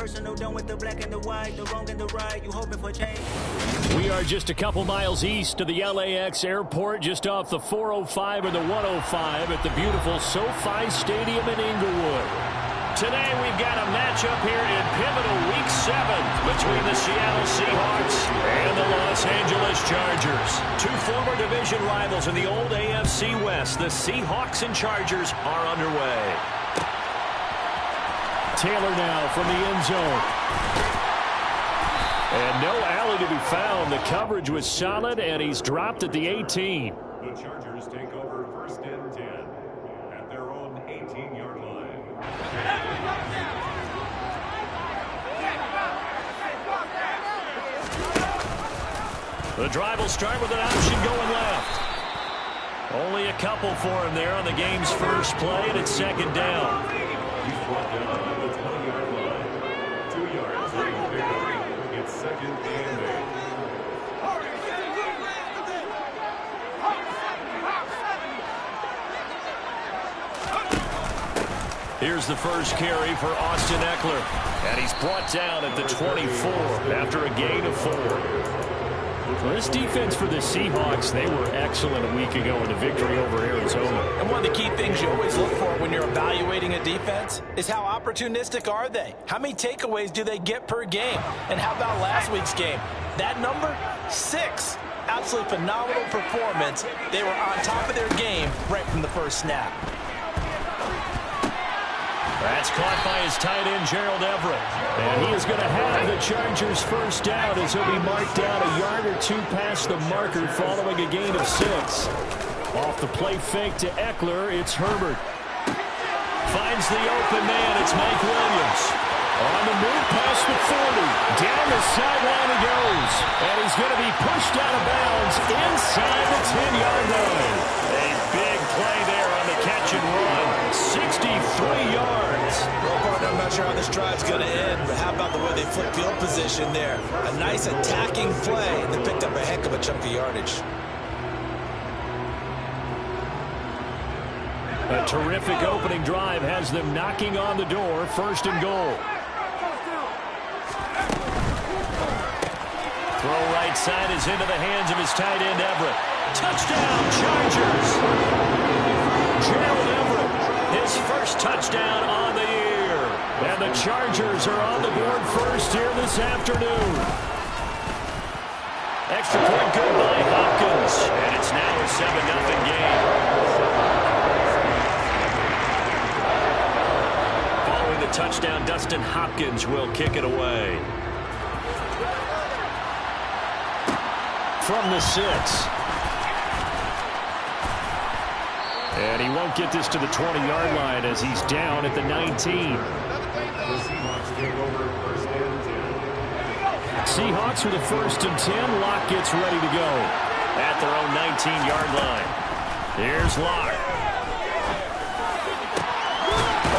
personal, done with the black and the white, the wrong and the right. You hoping for change? We are just a couple miles east of the LAX airport, just off the 405 or the 105 at the beautiful SoFi Stadium in Inglewood. Today we've got a matchup here in pivotal Week 7 between the Seattle Seahawks and the Los Angeles Chargers. Two former division rivals in the old AFC West. The Seahawks and Chargers are underway. Taylor now from the end zone. And no alley to be found. The coverage was solid, and he's dropped at the 18. The Chargers take over 1st and 10 at their own 18-yard line. The drive will start with an option going left. Only a couple for him there on the game's first play, and it's 2nd down. He's brought down on the 20-yard line. 2 yards leading the pickup. It's 2nd and 8. Here's the first carry for Austin Eckler. And he's brought down at the 24 after a gain of 4. Well, this defense for the Seahawks, they were excellent a week ago in the victory over Arizona. And one of the key things you always look for when you're evaluating a defense is how opportunistic are they? How many takeaways do they get per game? And how about last week's game? That number, 6. Absolutely phenomenal performance. They were on top of their game right from the first snap. That's caught by his tight end, Gerald Everett. And he is going to have the Chargers first down as he'll be marked down a yard or 2 past the marker following a gain of 6. Off the play fake to Eckler, it's Herbert. Finds the open man, it's Mike Williams. On the move past the 40. Down the sideline he goes. And he's going to be pushed out of bounds inside the 10-yard line. A big play there on the catch and run. 63 yards. Well, partner, I'm not sure how this drive's going to end, but how about the way they flip field position there? A nice attacking play, and they picked up a heck of a chunk of yardage. A terrific opening drive has them knocking on the door. 1st and goal. Throw right side is into the hands of his tight end, Everett. Touchdown, Chargers! Gerald Everett, his first touchdown on the year. And the Chargers are on the board first here this afternoon. Extra point good by Hopkins. And it's now a 7-0 game. Following the touchdown, Dustin Hopkins will kick it away. From the 6. And he won't get this to the 20-yard line as he's down at the 19. The Seahawks take over 1st and 10. Seahawks with a 1st and 10. Locke gets ready to go at their own 19-yard line. Here's Locke.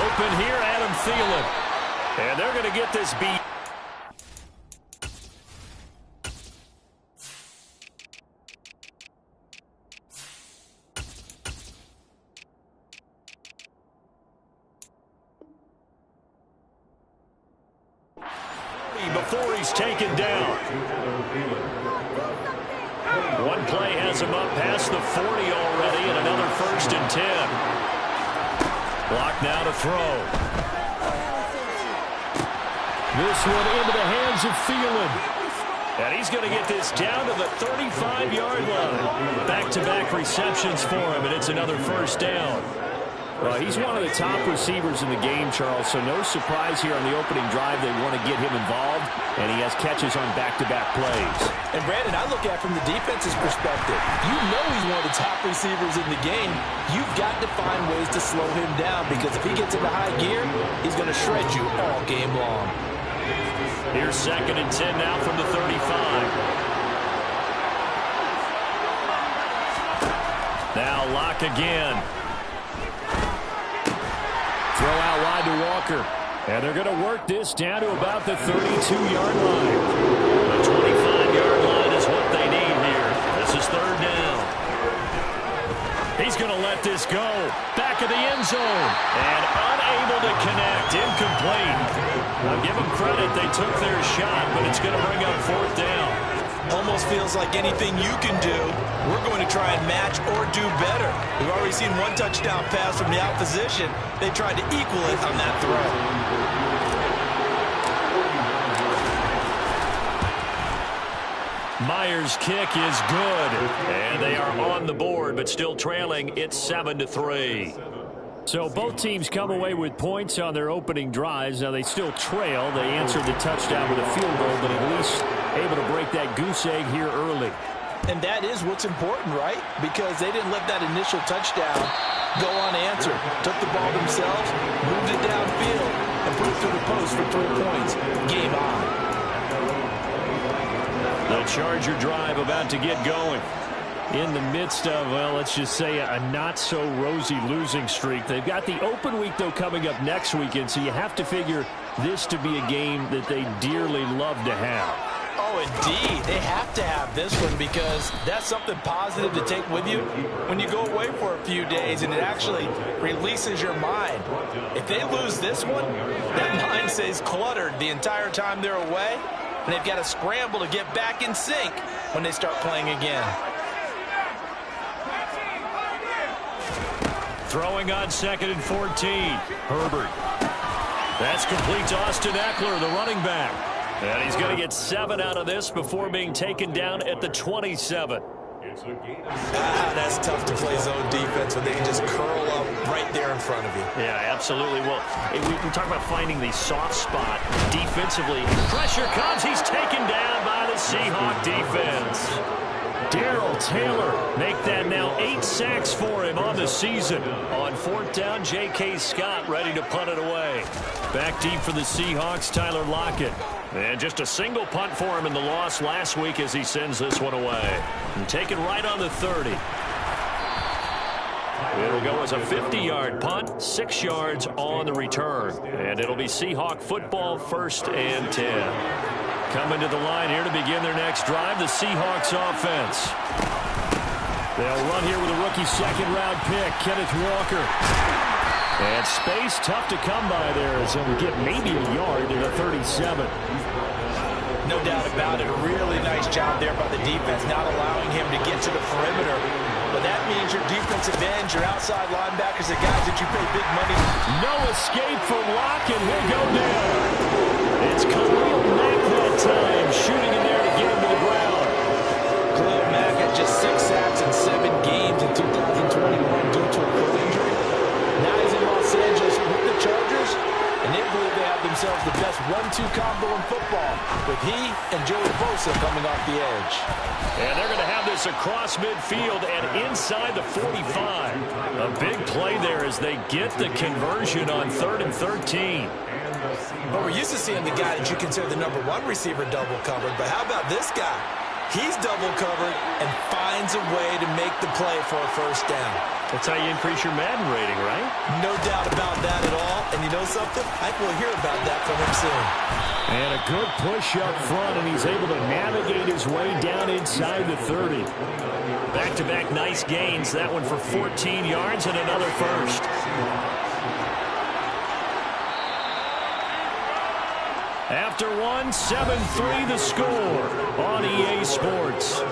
Open here, Adam Thielen. And they're going to get this beat. Before he's taken down. One play has him up past the 40 already, and another 1st and 10. Block now to throw. This one into the hands of Thielen. And he's going to get this down to the 35-yard line. Back-to-back receptions for him, and it's another 1st down. Well, he's one of the top receivers in the game, Charles, so no surprise here on the opening drive. They want to get him involved, and he has catches on back-to-back plays. And, Brandon, I look at it from the defense's perspective. You know he's one of the top receivers in the game. You've got to find ways to slow him down because if he gets into high gear, he's going to shred you all game long. Here's 2nd and 10 now from the 35. Now Locke again. Throw out wide to Walker. And they're going to work this down to about the 32-yard line. The 25-yard line is what they need here. This is 3rd down. He's going to let this go. Back of the end zone. And unable to connect. Incomplete. Now give them credit. They took their shot, but it's going to bring up 4th down. Almost feels like anything you can do, we're going to try and match or do better. We've already seen one touchdown pass from the opposition. They tried to equal it on that throw. Myers' kick is good, and they are on the board, but still trailing. It's 7-3. So both teams come away with points on their opening drives. Now they still trail. They answered the touchdown with a field goal, but at least able to break that goose egg here early. And that is what's important, right? Because they didn't let that initial touchdown go unanswered. Took the ball themselves, moved it downfield, and put it through the post for 3 points. Game on. The Charger drive about to get going. In the midst of, well, let's just say a not-so-rosy losing streak. They've got the open week, though, coming up next weekend, so you have to figure this to be a game that they dearly love to have. Oh, indeed. They have to have this one because that's something positive to take with you when you go away for a few days, and it actually releases your mind. If they lose this one, that mind stays cluttered the entire time they're away, and they've got to scramble to get back in sync when they start playing again. Throwing on 2nd and 14. Herbert. That's complete to Austin Eckler, the running back. And he's going to get 7 out of this before being taken down at the 27. That's tough to play zone defense when they can just curl up right there in front of you. Yeah, absolutely. Well, we talk about finding the soft spot defensively. Pressure comes. He's taken down by the Seahawk defense. Darrell Taylor make that now 8 sacks for him on the season. On 4th down, J.K. Scott ready to punt it away. Back deep for the Seahawks, Tyler Lockett. And just a single punt for him in the loss last week as he sends this one away. And taken right on the 30. It'll go as a 50-yard punt, 6 yards on the return. And it'll be Seahawk football, 1st and 10. Coming to the line here to begin their next drive, the Seahawks offense. They'll run here with a rookie 2nd-round pick, Kenneth Walker. And space tough to come by there as he'll get maybe a yard at the 37. No doubt about it. A really nice job there by the defense, not allowing him to get to the perimeter. But that means your defensive ends, your outside linebackers, the guys that you pay big money. No escape from Lockett. He'll go down. It's Khalil Mack that time, shooting in there to get him to the ground. Khalil Mack had just 6 sacks in 7 games in 2021 due to a foot injury. Now he's in Los Angeles with the Chargers, and they believe they have themselves the best 1-2 combo in football, with he and Joey Bosa coming off the edge. And they're going to have this across midfield and inside the 45. A big play there as they get the conversion on 3rd and 13. Well, we're used to seeing the guy that you consider the #1 receiver double covered, but how about this guy? He's double covered and finds a way to make the play for a 1st down. That's how you increase your Madden rating, right? No doubt about that at all. And you know something? I think we'll hear about that from him soon. And a good push up front, and he's able to navigate his way down inside the 30. Back-to-back nice gains. That one for 14 yards and another 1st. After one, 7-3 the score on EA Sports.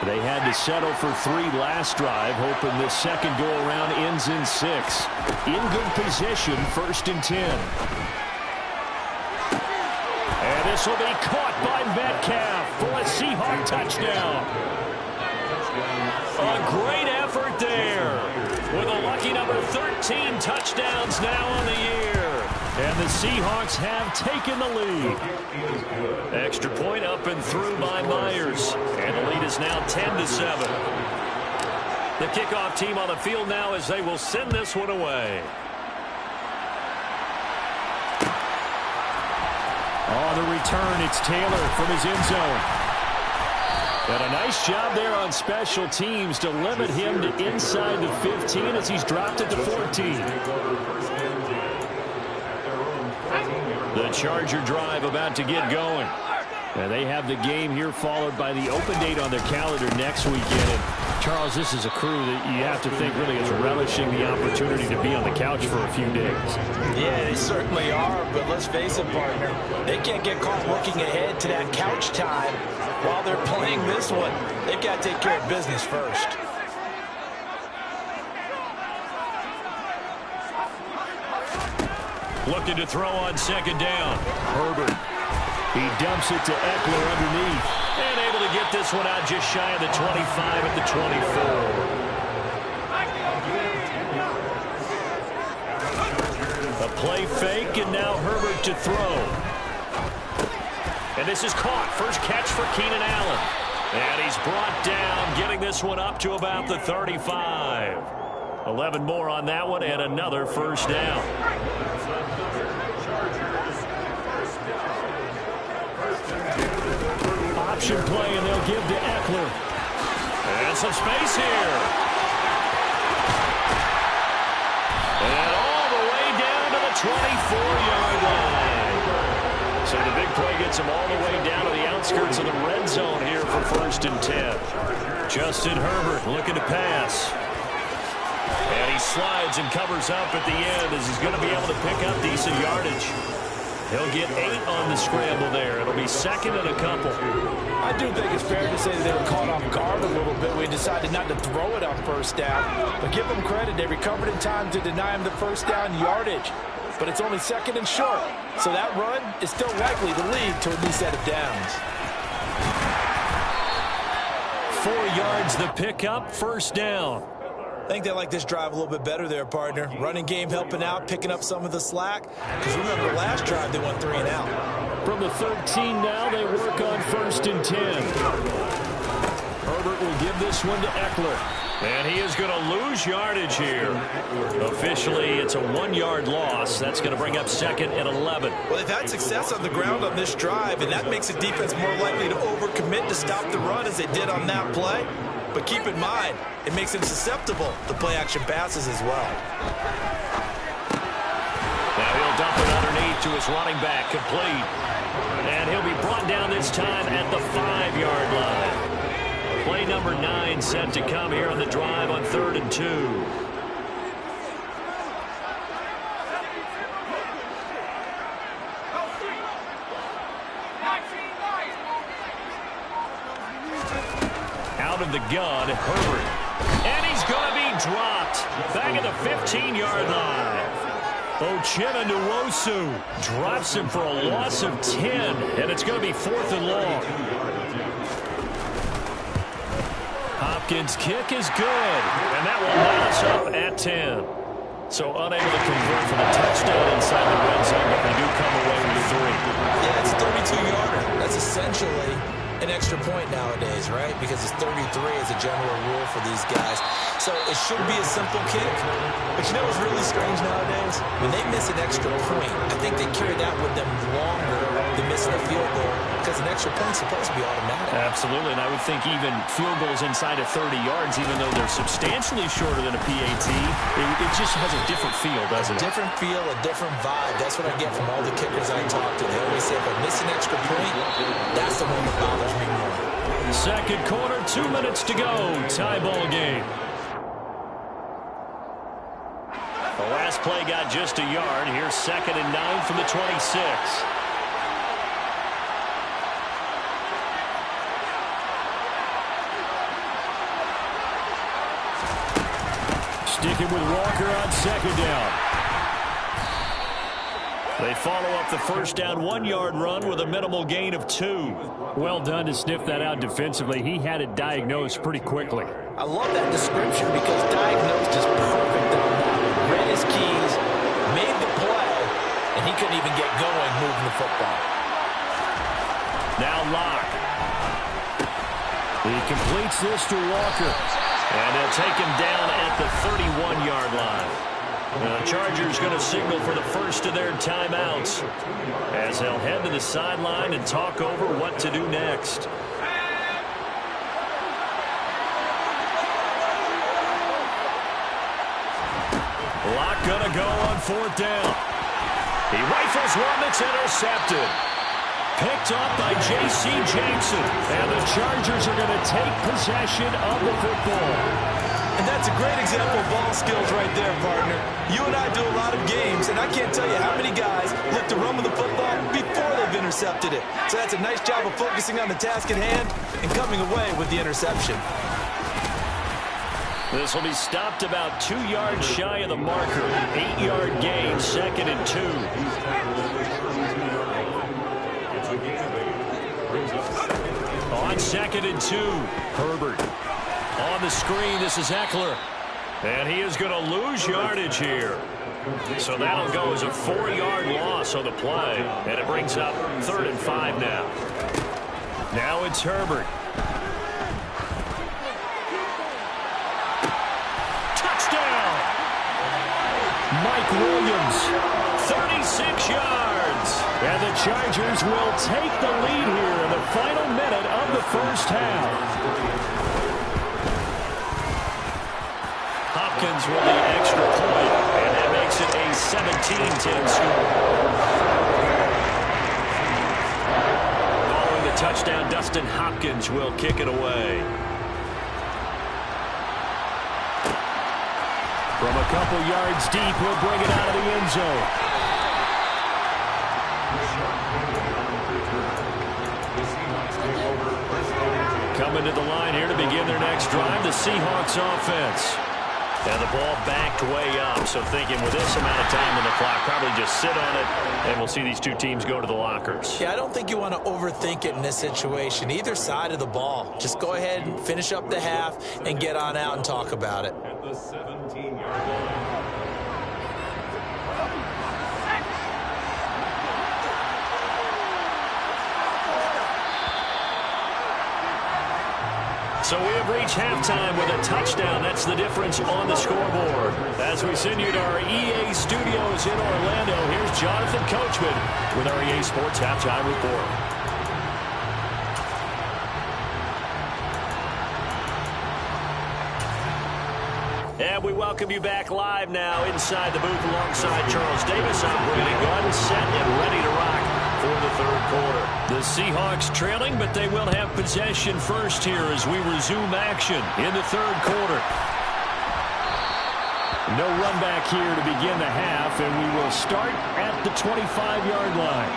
They had to settle for 3 last drive, hoping this second go-around ends in 6. In good position, 1st and 10. And this will be caught by Metcalf for a Seahawk touchdown. A great effort there. With a lucky number 13 touchdowns now on the year. And the Seahawks have taken the lead. Extra point up and through by Myers. And the lead is now 10-7. The kickoff team on the field now as they will send this one away. On the return, it's Taylor from his end zone. And a nice job there on special teams to limit him to inside the 15 as he's dropped at the 14. The Charger drive about to get going. And they have the game here followed by the open date on their calendar next weekend. And Charles, this is a crew that you have to think really is relishing the opportunity to be on the couch for a few days. Yeah, they certainly are, but let's face it, partner. They can't get caught looking ahead to that couch time while they're playing this one. They've got to take care of business first. Looking to throw on second down. Herbert. He dumps it to Eckler underneath. And able to get this one out just shy of the 25 at the 24. A play fake, and now Herbert to throw. And this is caught. First catch for Keenan Allen. And he's brought down, getting this one up to about the 35. 11 more on that one, and another first down. Option play, and they'll give to Eckler. And some space here. And all the way down to the 24-yard line. So the big play gets him all the way down to the outskirts of the red zone here for 1st and 10. Justin Herbert looking to pass. And he slides and covers up at the end as he's going to be able to pick up decent yardage. He'll get 8 on the scramble there. It'll be second and a couple. I do think it's fair to say that they were caught off guard a little bit. We decided not to throw it on first down. But give them credit. They recovered in time to deny him the first down yardage. But it's only second and short. So that run is still likely to lead to a new set of downs. 4 yards the pickup, first down. I think they like this drive a little bit better there, partner. Running game helping out, picking up some of the slack. Because remember, last drive they went 3 and out. From the 13 now, they work on 1st and 10. Herbert will give this one to Eckler. And he is going to lose yardage here. Officially, it's a 1-yard loss. That's going to bring up 2nd and 11. Well, they've had success on the ground on this drive, and that makes the defense more likely to overcommit to stop the run as they did on that play. But keep in mind, it makes them susceptible to play-action passes as well. Now he'll dump it underneath to his running back, complete. And he'll be brought down this time at the 5-yard line. Play number 9 set to come here on the drive on 3rd and 2. Out of the gun, Herbert. And he's going to be dropped. Back at the 15-yard line. Uchenna Nwosu drops him for a loss of 10. And it's going to be 4th and long. Hopkins' kick is good. And that will line us up at 10. So unable to convert for the touchdown inside the red zone, but they do come away with 3. Yeah, it's a 32-yarder. That's essentially an extra point nowadays, right? Because it's 33 as a general rule for these guys. So it should be a simple kick. But you know what's really strange nowadays? When they miss an extra point, I think they carry that with them longer than missing a field goal because an extra point's supposed to be automatic. Absolutely, and I would think even field goals inside of 30 yards, even though they're substantially shorter than a PAT, it just has a different feel, doesn't it? A different feel, a different vibe. That's what I get from all the kickers I talk to. They always say if I miss an extra point, that's the one that bothers me more. Second quarter, 2 minutes to go. Tie ball game. The last play got just a yard. Here's 2nd and 9 from the 26. Sticking with Walker on 2nd down. They follow up the first down 1-yard run with a minimal gain of 2. Well done to sniff that out defensively. He had it diagnosed pretty quickly. I love that description because diagnosed is perfect on that. Read his keys, made the play, and he couldn't even get going moving the football. Now Locke. He completes this to Walker. And they'll take him down at the 31-yard line. The Chargers going to signal for the first of their timeouts as they'll head to the sideline and talk over what to do next. Locke going to go on 4th down. He rifles one that's intercepted. Picked up by J.C. Jackson. And the Chargers are going to take possession of the football. And that's a great example of ball skills right there, partner. You and I do a lot of games, and I can't tell you how many guys look to run with the football before they've intercepted it. So that's a nice job of focusing on the task at hand and coming away with the interception. This will be stopped about 2 yards shy of the marker. 8-yard gain, 2nd and 2. On 2nd and 2, Herbert. On the screen, this is Eckler. And he is going to lose yardage here. So that'll go as a 4-yard loss on the play. And it brings up 3rd and 5 now. Now it's Herbert. Touchdown! Mike Williams, 36 yards. And the Chargers will take the lead here in the final minute of the first half. Hopkins with the extra point, and that makes it a 17-10 score. Following the touchdown, Dustin Hopkins will kick it away. From a couple yards deep, he'll bring it out of the end zone. Coming to the line here to begin their next drive, the Seahawks offense. And the ball backed way up, so thinking with this amount of time on the clock, probably just sit on it, and we'll see these two teams go to the lockers. Yeah, I don't think you want to overthink it in this situation. Either side of the ball. Just go ahead and finish up the half and get on out and talk about it. At the 17-yard line. So we have reached halftime with a touchdown. That's the difference on the scoreboard. As we send you to our EA studios in Orlando, here's Jonathan Coachman with our EA Sports Halftime Report. And we welcome you back live now inside the booth alongside Charles Davis. I'm Brandon Gordon, set and ready to rock for the third quarter. The Seahawks trailing, but they will have possession first here as we resume action in the third quarter. No run back here to begin the half, and we will start at the 25-yard line.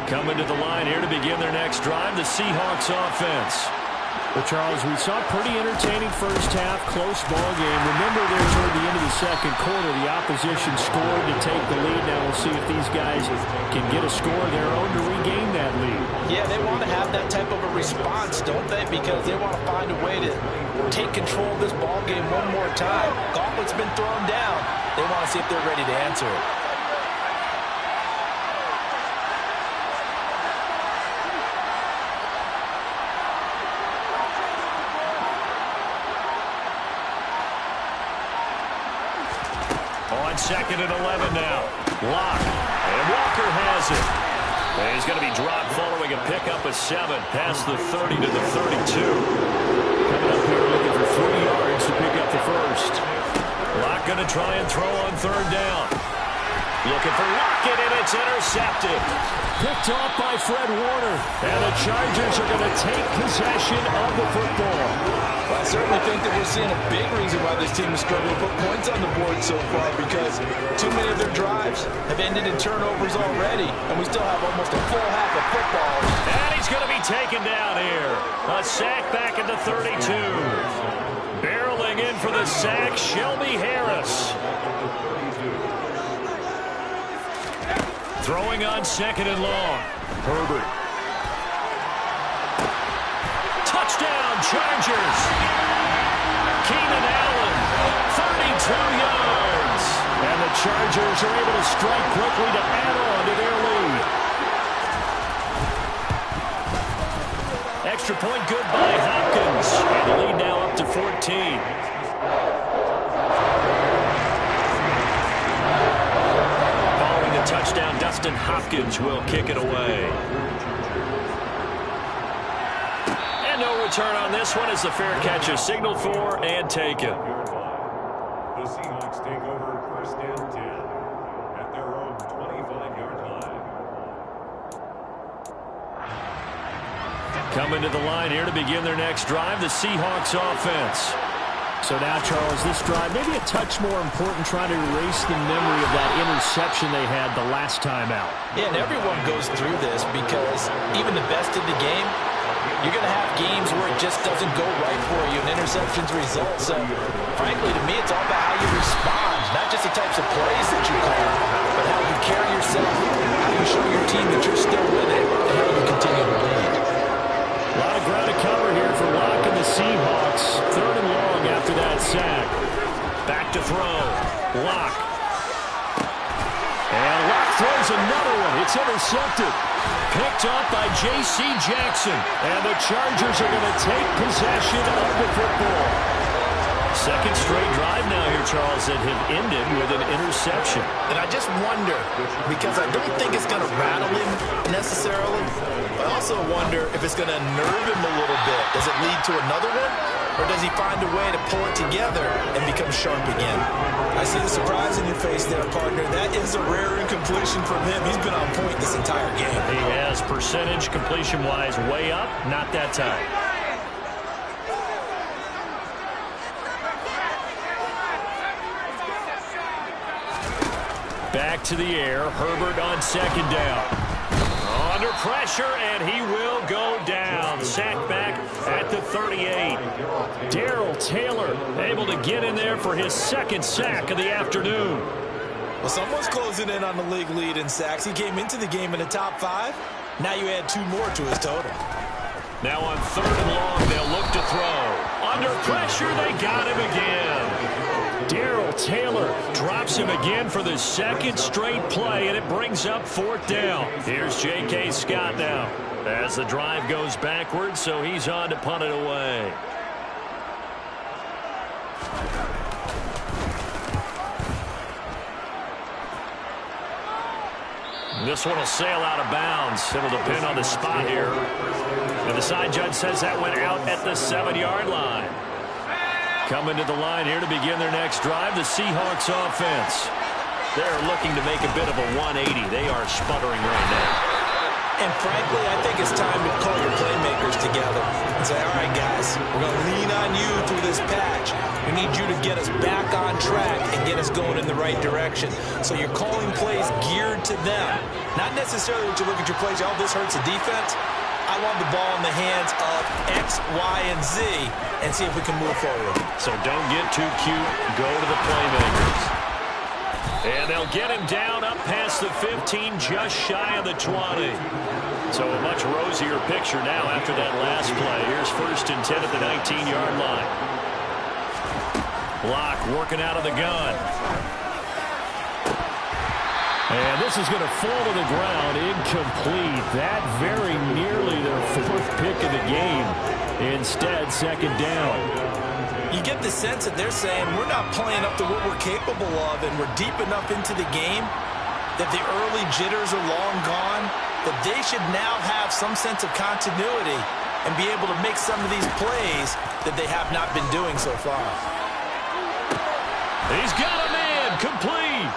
Coming to the line here to begin their next drive, the Seahawks offense. Well, Charles, we saw a pretty entertaining first half, close ball game. Remember there toward the end of the second quarter, the opposition scored to take the lead. Now we'll see if these guys can get a score of their own to regain that lead. Yeah, they want to have that type of a response, don't they? Because they want to find a way to take control of this ball game one more time. Gauntlet's been thrown down. They want to see if they're ready to answer it. On 2nd and 11 now. Lock. And Walker has it. And he's going to be dropped following a pickup of 7 past the 30 to the 32. Coming up here looking for 3 yards to pick up the first. Lock going to try and throw on 3rd down. Looking for Lockett, and it's intercepted. Picked off by Fred Warner. And the Chargers are going to take possession of the football. Well, I certainly think that we're seeing a big reason why this team is struggling to put points on the board so far, because too many of their drives have ended in turnovers already, and we still have almost a full half of football. And he's going to be taken down here. A sack back at the 32. Barreling in for the sack, Shelby Harris. Throwing on 2nd and long. Herbert. Touchdown, Chargers. Keenan Allen, 32 yards. And the Chargers are able to strike quickly to add on to their lead. Extra point good by Hopkins. And the lead now up to 14. Touchdown, Dustin Hopkins will kick it away. And no return on this one as the fair catch is signaled for and taken. The Seahawks take over first and 10 at their own 25-yard line. Coming to the line here to begin their next drive, the Seahawks offense. So now, Charles, this drive maybe a touch more important, trying to erase the memory of that interception they had the last time out. Yeah, and everyone goes through this because even the best of the game, you're going to have games where it just doesn't go right for you, and interceptions result. So, frankly, to me, it's all about how you respond, not just the types of plays that you call, but how you carry yourself, how you show your team that you're still with it, and how you continue to lead. A lot of ground to cover here for Locke and the Seahawks. 3rd and long after that sack. Back to throw. Locke. And Locke throws another one. It's intercepted. Picked up by J.C. Jackson. And the Chargers are going to take possession of the football. Second straight drive now here, Charles, that have ended with an interception. And I just wonder, because I don't think it's going to rattle him necessarily, but I also wonder if it's going to nerve him a little bit. Does it lead to another one? Or does he find a way to pull it together and become sharp again? I see the surprise in your face there, partner. That is a rare incompletion from him. He's been on point this entire game. He has percentage completion-wise way up, not that time. Back to the air. Herbert on second down. Under pressure, and he will go down. Sacked back at the 38. Darrell Taylor able to get in there for his second sack of the afternoon. Well, someone's closing in on the league lead in sacks. He came into the game in the top 5. Now you add 2 more to his total. Now on 3rd and long, they'll look to throw. Under pressure, they got him again. Darrell Taylor drops him again for the second straight play, and it brings up 4th down. Here's J.K. Scott now as the drive goes backwards, so he's on to punt it away. This one will sail out of bounds. It'll depend on the spot here. And the side judge says that went out at the 7-yard line. Coming to the line here to begin their next drive, the Seahawks offense. They're looking to make a bit of a 180. They are sputtering right now. And frankly, I think it's time to call your playmakers together and say, all right, guys, we're going to lean on you through this patch. We need you to get us back on track and get us going in the right direction. So you're calling plays geared to them. Not necessarily that you look at your plays, oh, this hurts the defense. I want the ball in the hands of X, Y, and Z and see if we can move forward. So don't get too cute. Go to the playmakers. And they'll get him down up past the 15, just shy of the 20. So a much rosier picture now after that last play. Here's 1st and 10 at the 19-yard line. Block working out of the gun. And this is going to fall to the ground, incomplete. That very nearly their 4th pick of the game. Instead, 2nd down. You get the sense that they're saying we're not playing up to what we're capable of, and we're deep enough into the game that the early jitters are long gone, that they should now have some sense of continuity and be able to make some of these plays that they have not been doing so far. He's got a man, complete.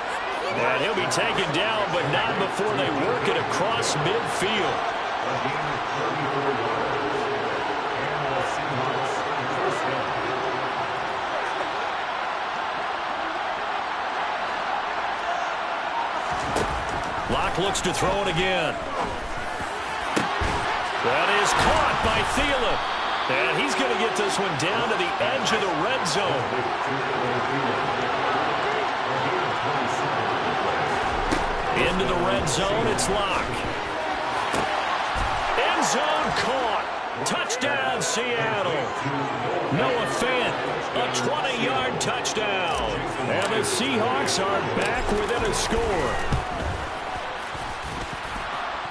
And he'll be taken down, but not before they work it across midfield. Locke looks to throw it again. That is caught by Thielen. And he's going to get this one down to the edge of the red zone. Into the red zone, it's Locke. End zone caught. Touchdown, Seattle. Noah Fant, a 20-yard touchdown. And the Seahawks are back within a score.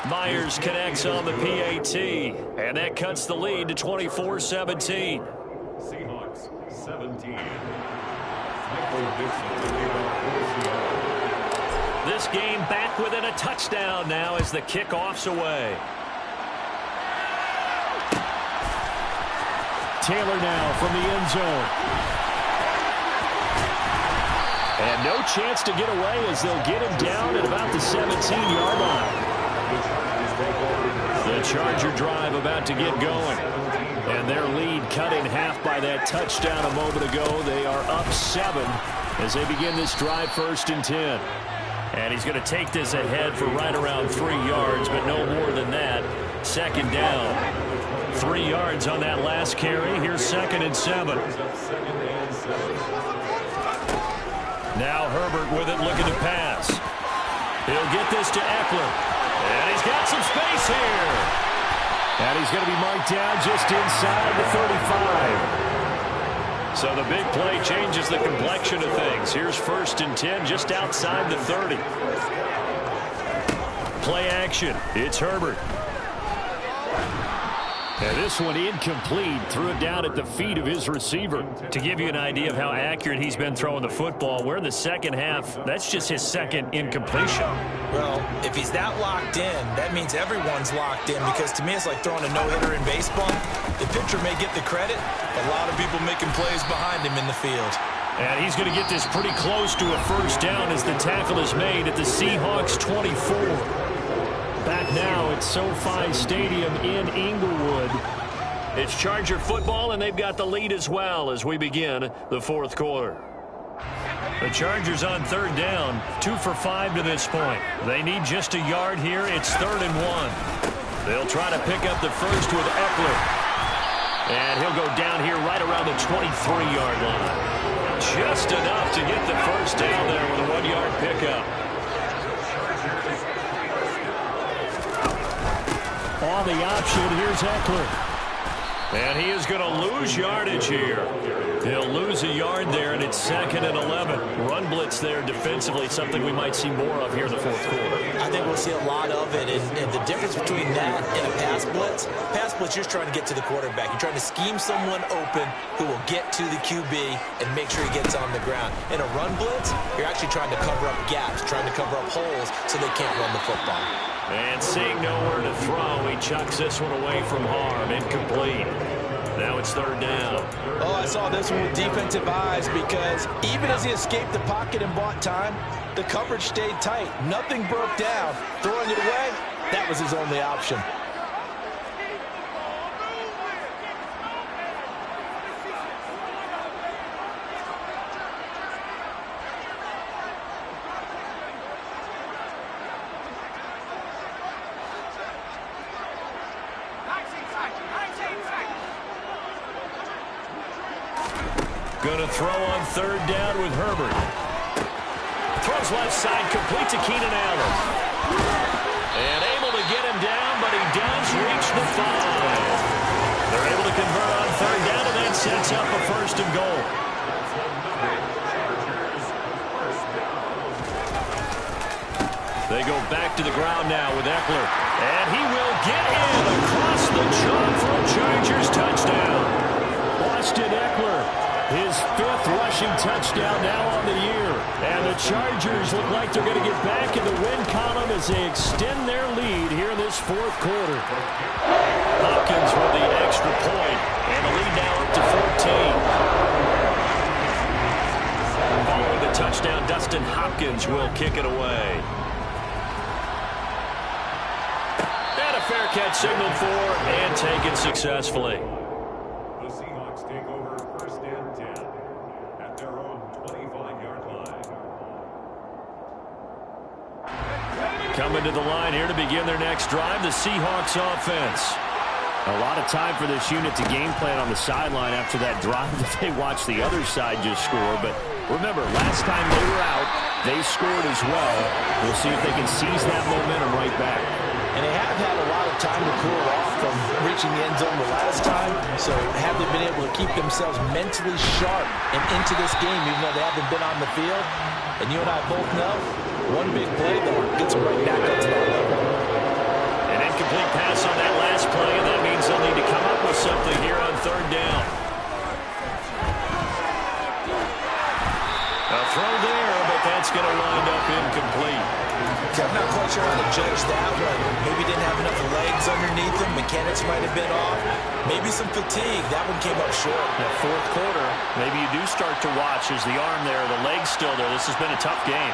Myers connects on the PAT, and that cuts the lead to 24-17. Seahawks 17. This game back within a touchdown now as the kickoff's away. Taylor now from the end zone. And no chance to get away as they'll get him down at about the 17-yard line. The Charger drive about to get going. And their lead cut in half by that touchdown a moment ago. They are up 7 as they begin this drive 1st and 10. And he's going to take this ahead for right around 3 yards, but no more than that. 2nd down. 3 yards on that last carry. Here's 2nd and 7. Now Herbert with it, looking to pass. He'll get this to Eckler. And he's got some space here. And he's going to be marked down just inside the 35. So the big play changes the complexion of things. Here's 1st and 10 just outside the 30. Play action. It's Herbert. And this one incomplete. Threw it down at the feet of his receiver. To give you an idea of how accurate he's been throwing the football, we're in the 2nd half. That's just his 2nd incompletion. Well, if he's that locked in, that means everyone's locked in, because to me it's like throwing a no-hitter in baseball. The pitcher may get the credit, but a lot of people making plays behind him in the field. And he's going to get this pretty close to a 1st down as the tackle is made at the Seahawks 24. Back now at SoFi Stadium in Inglewood. It's Charger football, and they've got the lead as well as we begin the 4th quarter. The Chargers on 3rd down, 2 for 5 to this point. They need just a yard here. It's 3rd and 1. They'll try to pick up the first with Eckler. And he'll go down here right around the 23-yard line. Just enough to get the 1st down there with a 1-yard pickup. On the option, here's Eckler. And he is going to lose yardage here. He'll lose a yard there, and it's 2nd and 11. Run blitz there defensively, something we might see more of here in the 4th quarter. I think we'll see a lot of it, and the difference between that and a pass blitz, you're trying to get to the quarterback. You're trying to scheme someone open who will get to the QB and make sure he gets on the ground. In a run blitz, you're actually trying to cover up gaps, trying to cover up holes so they can't run the football. And seeing nowhere to throw, he chucks this one away from harm. Incomplete. Now it's 3rd down. Oh, I saw this one with defensive eyes, because even as he escaped the pocket and bought time, the coverage stayed tight. Nothing broke down. Throwing it away, that was his only option. Going to throw on 3rd down with Herbert. Throws left side, complete to Keenan Allen. And able to get him down, but he does reach the 5. They're able to convert on 3rd down, and that sets up a 1st and goal. They go back to the ground now with Eckler. And he will get in across the chalk for a Chargers touchdown. Austin Eckler, his 5th rushing touchdown now on the year. And the Chargers look like they're going to get back in the win column as they extend their lead here in this 4th quarter. Hopkins with the extra point, and the lead now up to 14. Following the touchdown, Dustin Hopkins will kick it away. And a fair catch signaled for and taken successfully. The Seahawks take over 1st and 10 at their own 25-yard line. Coming to the line here to begin their next drive, the Seahawks offense. A lot of time for this unit to game plan on the sideline after that drive that they watched the other side just score. But remember, last time they were out, they scored as well. We'll see if they can seize that momentum right back. And they have had a lot of time to cool off from reaching the end zone the last time. So have they been able to keep themselves mentally sharp and into this game, even though they haven't been on the field? And you and I both know, one big play, though, gets them right back up to that level. An incomplete pass on that last play, and that means they'll need to come up with something here on 3rd down. A throw there, but that's going to wind up incomplete. I'm not quite sure how to judge that one. Maybe didn't have enough legs underneath him. Mechanics might have been off. Maybe some fatigue. That one came up short. That fourth quarter, maybe you do start to watch as the arm there, the leg's still there. This has been a tough game.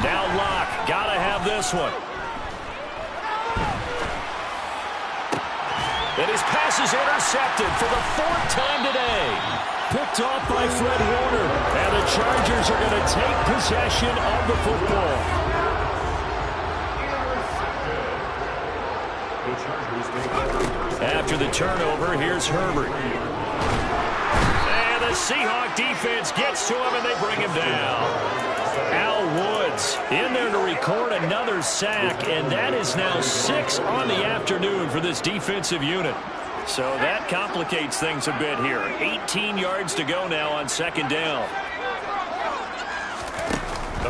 Now Locke, gotta have this one. And his pass is intercepted for the fourth time today. Picked off by Fred Warner. And the Chargers are going to take possession of the football. After the turnover, here's Herbert. And the Seahawk defense gets to him, and they bring him down. Al Woods in there to record another sack, and that is now 6 on the afternoon for this defensive unit. So that complicates things a bit here. 18 yards to go now on second down.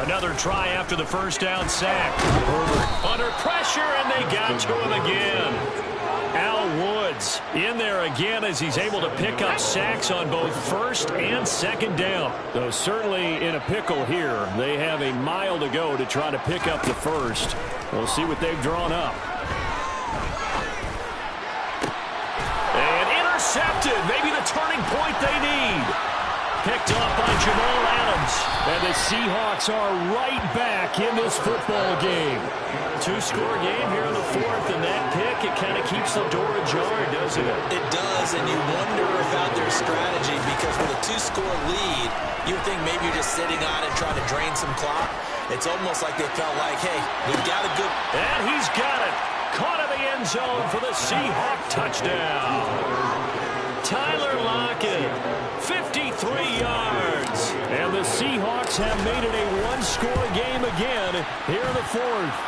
Another try after the first down sack. Herbert under pressure, and they got to him again. Al Woods in there again as he's able to pick up sacks on both first and second down. Though certainly in a pickle here. They have a mile to go to try to pick up the first. We'll see what they've drawn up. And intercepted. Maybe the turning point they need. Picked up by Jamal Adams. And the Seahawks are right back in this football game. Two-score game here in the fourth, and that pick, it kind of keeps the door ajar, doesn't it? It does, and you wonder about their strategy because with a two-score lead, you think maybe you're just sitting on it trying to drain some clock. It's almost like they felt like, hey, we've got a good... And he's got it. Caught in the end zone for the Seahawk touchdown. Tyler Lockett, 53 yards. And the Seahawks have made it a one-score game again here in the fourth.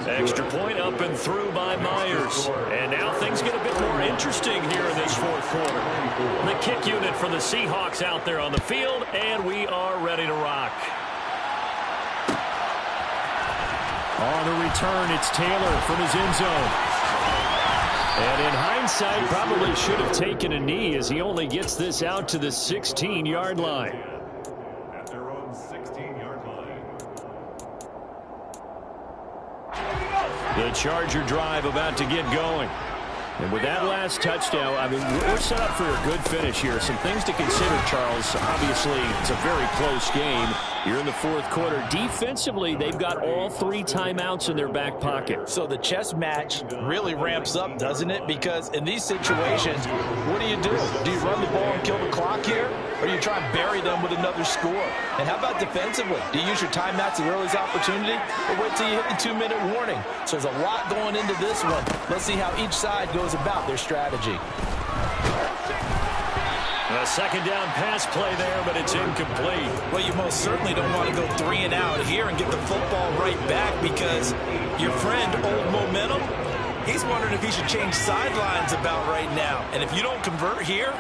Extra point up and through by Myers. And now things get a bit more interesting here in this fourth quarter. The kick unit for the Seahawks out there on the field, and we are ready to rock. On the return, it's Taylor from his end zone. And in hindsight, probably should have taken a knee as he only gets this out to the 16-yard line. At their own 16-yard line. The Charger drive about to get going. And with that last touchdown, I mean, we're set up for a good finish here. Some things to consider, Charles. Obviously, it's a very close game. You're in the fourth quarter. Defensively, they've got all 3 timeouts in their back pocket. So the chess match really ramps up, doesn't it? Because in these situations, what do? Do you run the ball and kill the clock here? Or do you try and bury them with another score? And how about defensively? Do you use your timeouts at earliest opportunity? Or wait till you hit the 2-minute warning? So there's a lot going into this one. Let's see how each side goes about their strategy. A second down pass play there, but it's incomplete. Well, you most certainly don't want to go 3 and out here and get the football right back because your friend, Old Momentum, he's wondering if he should change sidelines about right now. And if you don't convert here,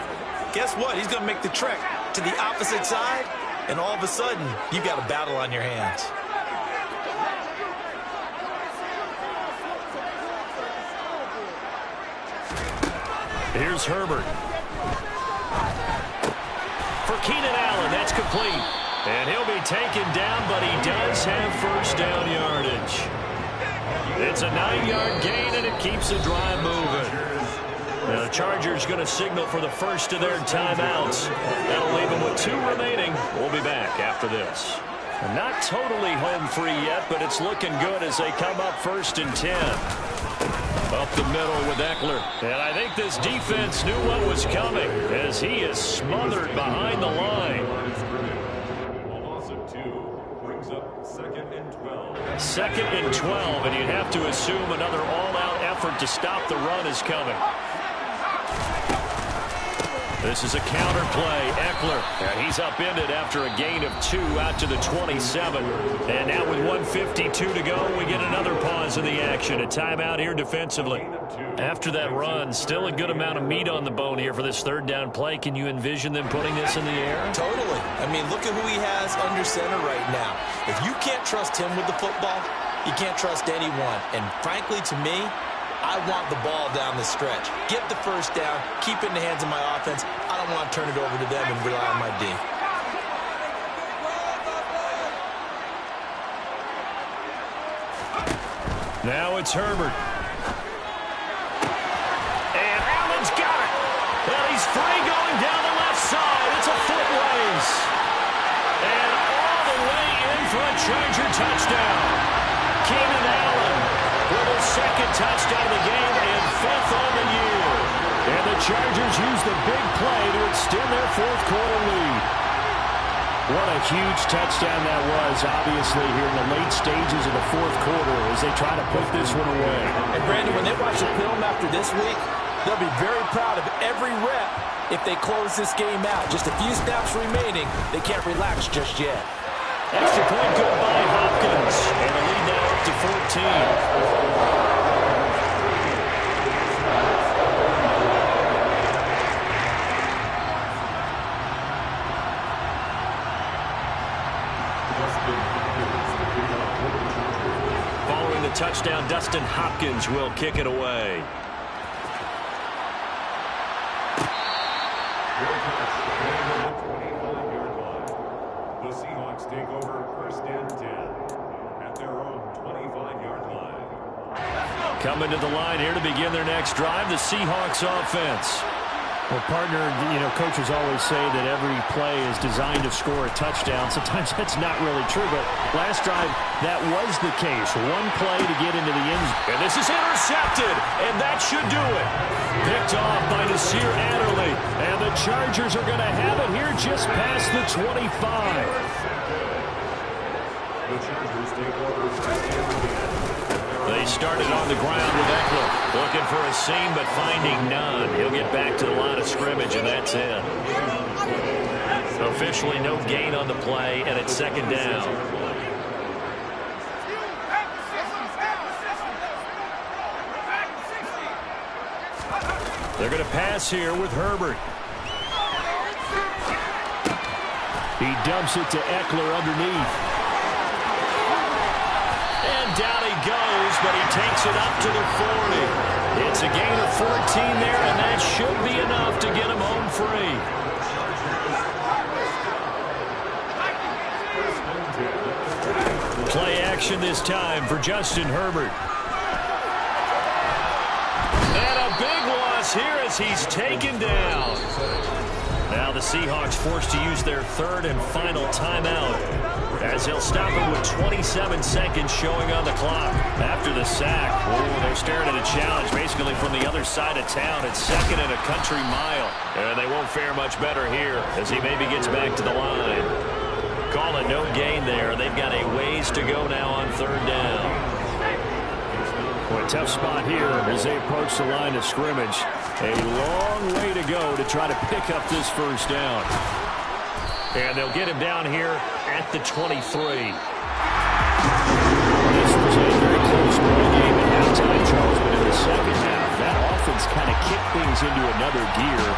guess what? He's going to make the trek to the opposite side, and all of a sudden, you've got a battle on your hands. Here's Herbert. For Keenan Allen, that's complete. And he'll be taken down, but he does have first down yardage. It's a 9-yard gain, and it keeps the drive moving. Now the Chargers going to signal for the first of their timeouts. That'll leave them with 2 remaining. We'll be back after this. Not totally home free yet, but it's looking good as they come up 1st and 10. Up the middle with Eckler. And I think this defense knew what was coming as he is smothered behind the line. A loss of 2 brings up 2nd and 12. 2nd and 12, and you'd have to assume another all-out effort to stop the run is coming. This is a counter play. Eckler, and he's upended after a gain of 2 out to the 27. And now with 1:52 to go, we get another pause in the action. A timeout here defensively. After that run, still a good amount of meat on the bone here for this 3rd down play. Can you envision them putting this in the air? Totally. I mean, look at who he has under center right now. If you can't trust him with the football, you can't trust anyone. And frankly, to me, I want the ball down the stretch. Get the first down. Keep it in the hands of my offense. I don't I want to turn it over to them and rely on my D. Now it's Herbert. And Allen's got it. And he's free going down the left side. It's a foot race. And all the way in for a Charger touchdown. Keenan Allen with his second touchdown of the game and fifth on the year. And the Chargers use the big play to extend their fourth quarter lead. What a huge touchdown that was, obviously, here in the late stages of the fourth quarter as they try to put this one away. And, Brandon, when they watch the film after this week, they'll be very proud of every rep if they close this game out. Just a few snaps remaining. They can't relax just yet. Extra point good by Hopkins. And the lead now up to 14. Following the touchdown, Dustin Hopkins will kick it away. The Seahawks take over first and 10 at their own 25-yard line. Coming to the line here to begin their next drive, the Seahawks offense. Well, partner, coaches always say that every play is designed to score a touchdown. Sometimes that's not really true, but last drive, that was the case. One play to get into the end zone. And this is intercepted, and that should do it. Picked off by Nasir Adderley, and the Chargers are going to have it here just past the 25. The Chargers take over first and 10. They started on the ground with Eckler, looking for a seam but finding none. He'll get back to the line of scrimmage, and that's it. Officially no gain on the play, and it's second down. They're going to pass here with Herbert. He dumps it to Eckler underneath. And down he goes, but he takes it up to the 40. It's a gain of 14 there, and that should be enough to get him home free. Play action this time for Justin Herbert. And a big loss here as he's taken down. Now the Seahawks forced to use their third and final timeout, as they'll stop it with 27 seconds showing on the clock. After the sack, they're staring at a challenge basically from the other side of town. It's second and a country mile. And they won't fare much better here as he maybe gets back to the line. Call it no gain there. They've got a ways to go now on third down. Boy, tough spot here as they approach the line of scrimmage. A long way to go to try to pick up this first down. And they'll get him down here at the 23. This was a very close ball game at halftime, Charles, but in the second half, that offense kind of kicked things into another gear.